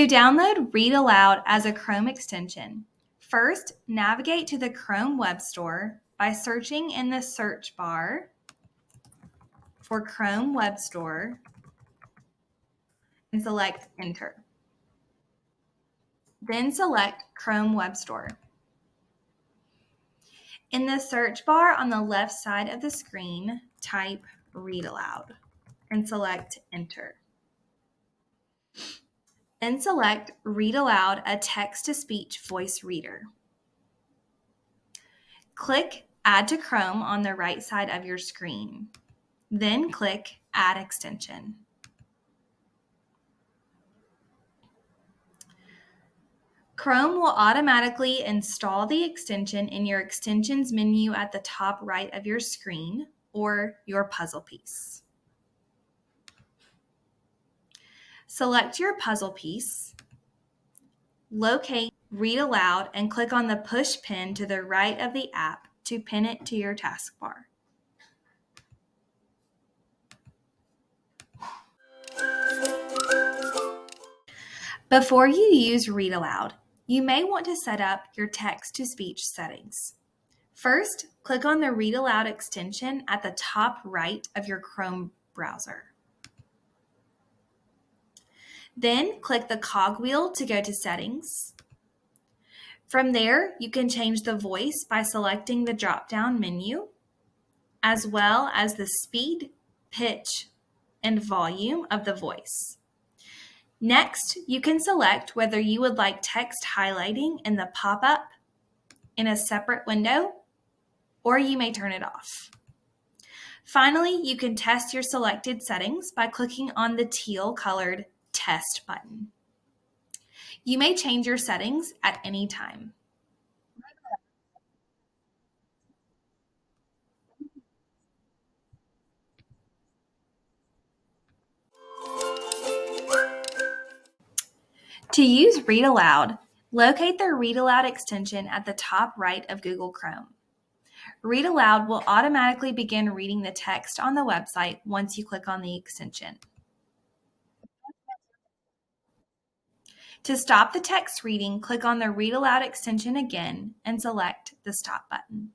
To download Read Aloud as a Chrome extension, first navigate to the Chrome Web Store by searching in the search bar for Chrome Web Store and select Enter. Then select Chrome Web Store. In the search bar on the left side of the screen, type Read Aloud and select Enter. Then select Read Aloud, a text-to-speech voice reader. Click Add to Chrome on the right side of your screen. Then click Add Extension. Chrome will automatically install the extension in your extensions menu at the top right of your screen or your puzzle piece. Select your puzzle piece, locate Read Aloud, and click on the push pin to the right of the app to pin it to your taskbar. Before you use Read Aloud, you may want to set up your text-to-speech settings. First, click on the Read Aloud extension at the top right of your Chrome browser. Then click the cogwheel to go to Settings. From there, you can change the voice by selecting the drop-down menu, as well as the speed, pitch, and volume of the voice. Next, you can select whether you would like text highlighting in the pop-up in a separate window, or you may turn it off. Finally, you can test your selected settings by clicking on the teal-colored Test button. You may change your settings at any time. To use Read Aloud, locate the Read Aloud extension at the top right of Google Chrome. Read Aloud will automatically begin reading the text on the website once you click on the extension. To stop the text reading, click on the Read Aloud extension again and select the Stop button.